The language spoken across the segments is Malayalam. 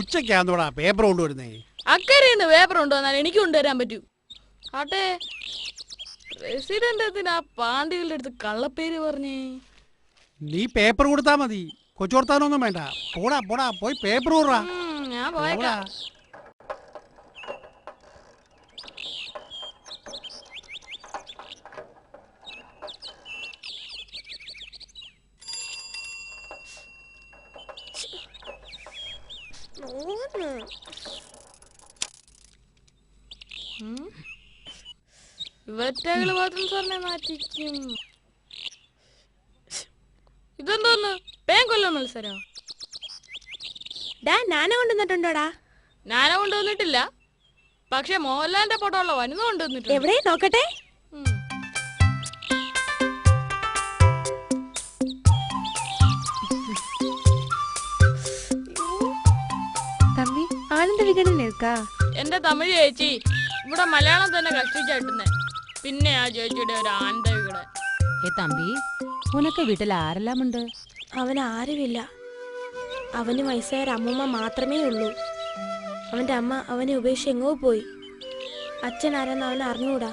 ഉച്ചക്കാന്നോടാ പേപ്പർ കൊണ്ടുവരുന്നേ. അക്കരയുണ്ട് പേപ്പർ കൊണ്ടുവന്നാൽ എനിക്ക് കൊണ്ടുവരാൻ പറ്റൂ. ആട്ടെ, പ്രസിഡന്റ് ആ പാണ്ഡ്യകളുടെ അടുത്ത് കള്ളപ്പേര് പറഞ്ഞേ. നീ പേപ്പർ കൊടുത്താ മതി, കൊച്ചുവർത്താനൊന്നും വേണ്ട. പോടാ പോടാ, പോയി പേപ്പർ കൊടുറാ. ഞാൻ പോയേക്കാ. ഇവറ്റകള് മാത്രം സാറിനെ നാട്ടിക്കും. ഇതെന്തോന്ന് പേങ്കൊല്ലോ മത്സരം? നാന കൊണ്ടുവന്നിട്ടുണ്ടോടാ? നാന കൊണ്ടുവന്നിട്ടില്ല, പക്ഷെ മോഹൻലാലിന്റെ ഫോട്ടോ ഉള്ള വനിത കൊണ്ടുവന്നിട്ടുണ്ട്. എവിടെ നോക്കട്ടെ. തമ്പി ആനന്ദ വികടൻ എടുക്കാ. എന്റെ തമിഴ് ചേച്ചി ഇവിടെ മലയാളം തന്നെ കഷ്ടിച്ചാട്ടുന്നേ. പിന്നെ ആ ചേച്ചിയുടെ ഒരു ആനന്ദ വികടൻ. തമ്പി, ഉനക്ക് വീട്ടിൽ ആരെല്ലാം ഉണ്ട്? അവന് ആരുമില്ല. അവന് വയസ്സായ അമ്മൂമ്മ മാത്രമേ ഉള്ളൂ. അവന്റെ അമ്മ അവനെ ഉപേക്ഷിച്ച് എങ്ങോ പോയി. അച്ഛൻ ആരെന്ന് അവൻ അറിഞ്ഞൂടാ.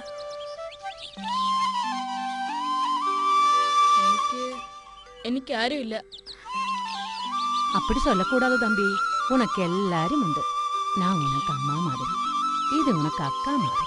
എനിക്കാരുമില്ല. அப்படி சொல்லக்கூடாது தம்பி, உனக்கு எல்லாரும் உண்டு. நான் உனக்கு அம்மா மாதிரி, இது உனக்கு அக்கா மாதிரி.